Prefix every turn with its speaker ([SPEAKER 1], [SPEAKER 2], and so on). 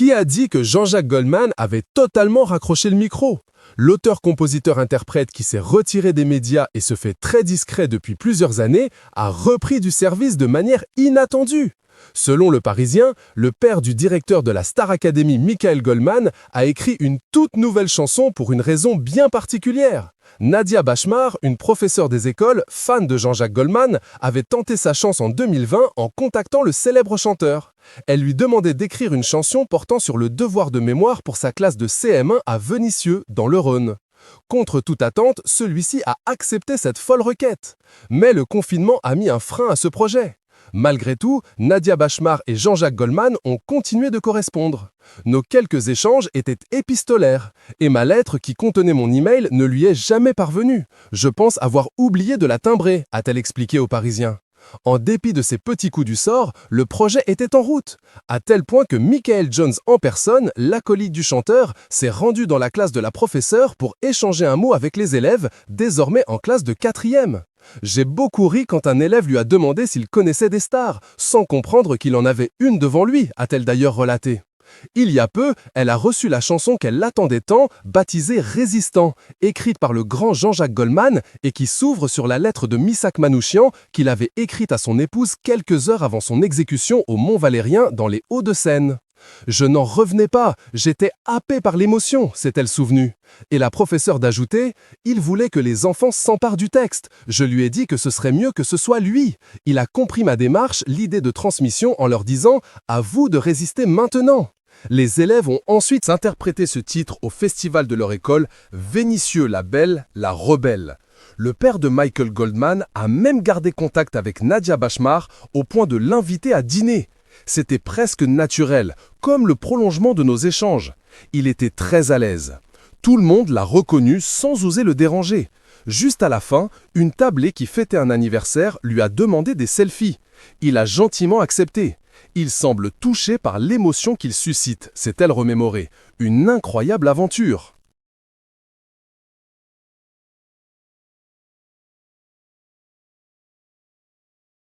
[SPEAKER 1] Qui a dit que Jean-Jacques Goldman avait totalement raccroché le micro? L'auteur-compositeur-interprète qui s'est retiré des médias et se fait très discret depuis plusieurs années a repris du service de manière inattendue. Selon Le Parisien, le père du directeur de la Star Academy, Michael Goldman, a écrit une toute nouvelle chanson pour une raison bien particulière. Nadia Bachmar, une professeure des écoles, fan de Jean-Jacques Goldman, avait tenté sa chance en 2020 en contactant le célèbre chanteur. Elle lui demandait d'écrire une chanson portant sur le devoir de mémoire pour sa classe de CM1 à Vénissieux, dans le Rhône. Contre toute attente, celui-ci a accepté cette folle requête. Mais le confinement a mis un frein à ce projet. Malgré tout, Nadia Bachmar et Jean-Jacques Goldman ont continué de correspondre. Nos quelques échanges étaient épistolaires, et ma lettre qui contenait mon email ne lui est jamais parvenue. Je pense avoir oublié de la timbrer, a-t-elle expliqué aux Parisiens. En dépit de ces petits coups du sort, le projet était en route, à tel point que Michael Jones en personne, l'acolyte du chanteur, s'est rendu dans la classe de la professeure pour échanger un mot avec les élèves, désormais en classe de 4e. J'ai beaucoup ri quand un élève lui a demandé s'il connaissait des stars, sans comprendre qu'il en avait une devant lui, a-t-elle d'ailleurs relaté. Il y a peu, elle a reçu la chanson qu'elle attendait tant, baptisée Résistant, écrite par le grand Jean-Jacques Goldman et qui s'ouvre sur la lettre de Missak Manouchian qu'il avait écrite à son épouse quelques heures avant son exécution au Mont-Valérien dans les Hauts-de-Seine. Je n'en revenais pas, j'étais happé par l'émotion, s'est-elle souvenue. Et la professeure d'ajouter, il voulait que les enfants s'emparent du texte. Je lui ai dit que ce serait mieux que ce soit lui. Il a compris ma démarche, l'idée de transmission en leur disant « à vous de résister maintenant ». Les élèves ont ensuite interprété ce titre au festival de leur école, Vénissieux la belle, la rebelle. Le père de Michael Goldman a même gardé contact avec Nadia Bachmar au point de l'inviter à dîner. C'était presque naturel, comme le prolongement de nos échanges. Il était très à l'aise. Tout le monde l'a reconnu sans oser le déranger. Juste à la fin, une tablée qui fêtait un anniversaire lui a demandé des selfies. Il a gentiment accepté. Il semble touché par l'émotion qu'il suscite, s'est-elle remémorée. Une incroyable aventure.